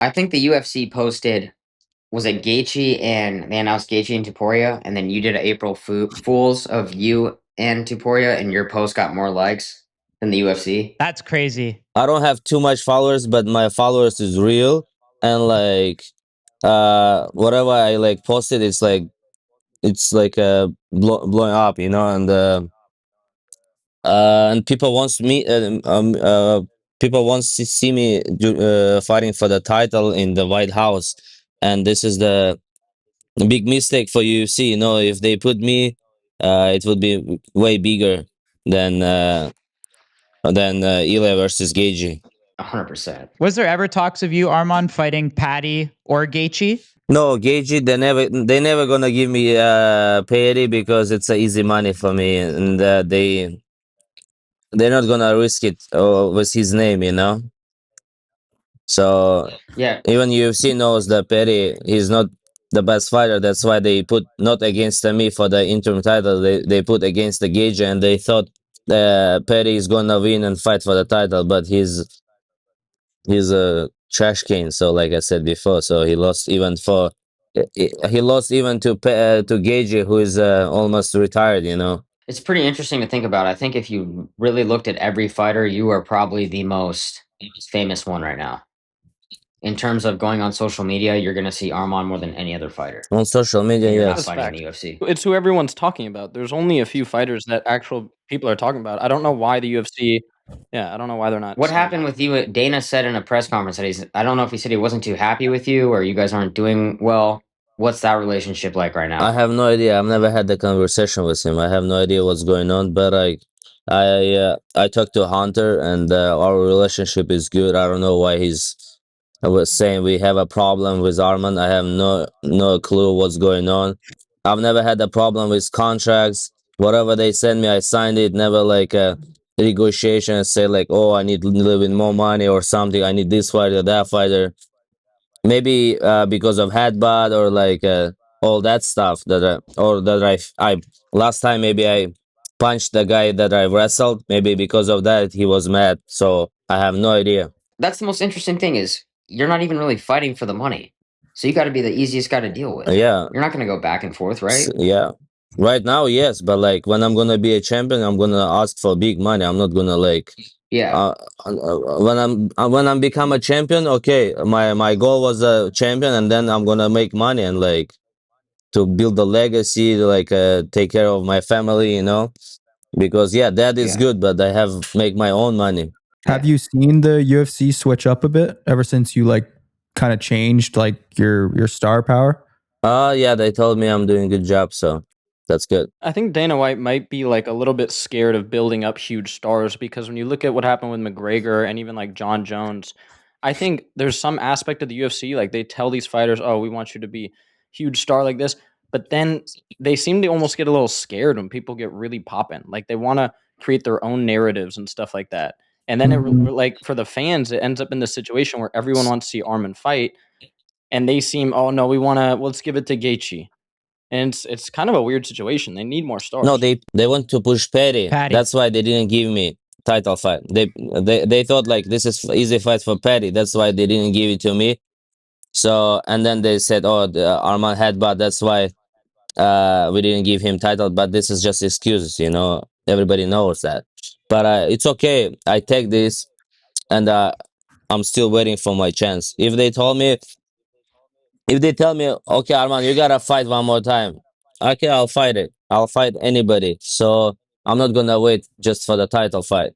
I think the UFC posted, was it Gaethje, and they announced Gaethje and Tuporia, and then you did an April Fools of you and Tuporia, and your post got more likes than the UFC. That's crazy. I don't have too much followers, but my followers is real, and like whatever I like posted, it's like blowing up, you know, and people wants me people wants to see me fighting for the title in the White House, and this is the big mistake for UFC. You know, if they put me, it would be way bigger than Ilya versus Gagey. 100%. Was there ever talks of you, Arman, fighting Patty or Gaethje? No, Gagey, they never gonna give me payday because it's a easy money for me, and they're not gonna risk it with his name, you know. So Yeah, even UFC knows that Perry he's not the best fighter. That's why they put not against me for the interim title. They put against the Gage, and they thought Perry is gonna win and fight for the title, but he's a trash can. So like I said before, so he lost even for he lost even to Gage, who is almost retired. You know. it's pretty interesting to think about. I think if you really looked at every fighter, you are probably the most famous one right now. In terms of going on social media, you're going to see Arman more than any other fighter. On social media, And you're not yes. That's fighting in fact. the UFC. It's who everyone's talking about. There's only a few fighters that actual people are talking about. I don't know why the UFC. Yeah, I don't know why they're not. What saying happened that. with you? Dana said in a press conference that I don't know if he said he wasn't too happy with you or you guys aren't doing well. What's that relationship like right now? I have no idea. I've never had the conversation with him. I have no idea what's going on. But I talked to Hunter, and our relationship is good. I don't know why I was saying we have a problem with Arman. I have no clue what's going on. I've never had a problem with contracts. Whatever they send me, I signed it. Never like a negotiation and say like, oh, I need a little bit more money or something. I need this fighter, that fighter. Maybe because of headbutt or like all that stuff or that I last time maybe I punched the guy that I wrestled. Maybe because of that he was mad. So I have no idea. That's the most interesting thing is you're not even really fighting for the money. So you got to be the easiest guy to deal with. Yeah. You're not going to go back and forth, right? Yeah. Right now, yes, but like when I'm gonna be a champion, I'm gonna ask for big money. I'm not gonna like Yeah. when I'm become a champion. Okay, my goal was a champion, and then I'm gonna make money and like to build a legacy, like take care of my family, you know. Because yeah, that is Yeah. good, but I have make my own money. Have you seen the UFC switch up a bit ever since you like kind of changed like your star power? Yeah, they told me I'm doing a good job, so that's good. I think Dana White might be like a little bit scared of building up huge stars because when you look at what happened with McGregor and even like John Jones, I think there's some aspect of the UFC like they tell these fighters, "Oh, we want you to be huge star like this," but then they seem to almost get a little scared when people get really popping. Like they want to create their own narratives and stuff like that. And then like for the fans, it ends up in the situation where everyone wants to see Arman fight, and they seem, "Oh no, we want to let's give it to Gaethje." And it's kind of a weird situation. They need more stars. No, they want to push Petty. That's why they didn't give me title fight. They thought like this is easy fight for Petty. That's why they didn't give it to me. So and then they said, oh, the Arman headbutt. That's why we didn't give him title. But this is just excuses, you know. Everybody knows that. But it's okay. I take this, and I'm still waiting for my chance. If they tell me, okay, Arman, you gotta fight one more time, okay, I'll fight it. I'll fight anybody. So I'm not gonna wait just for the title fight.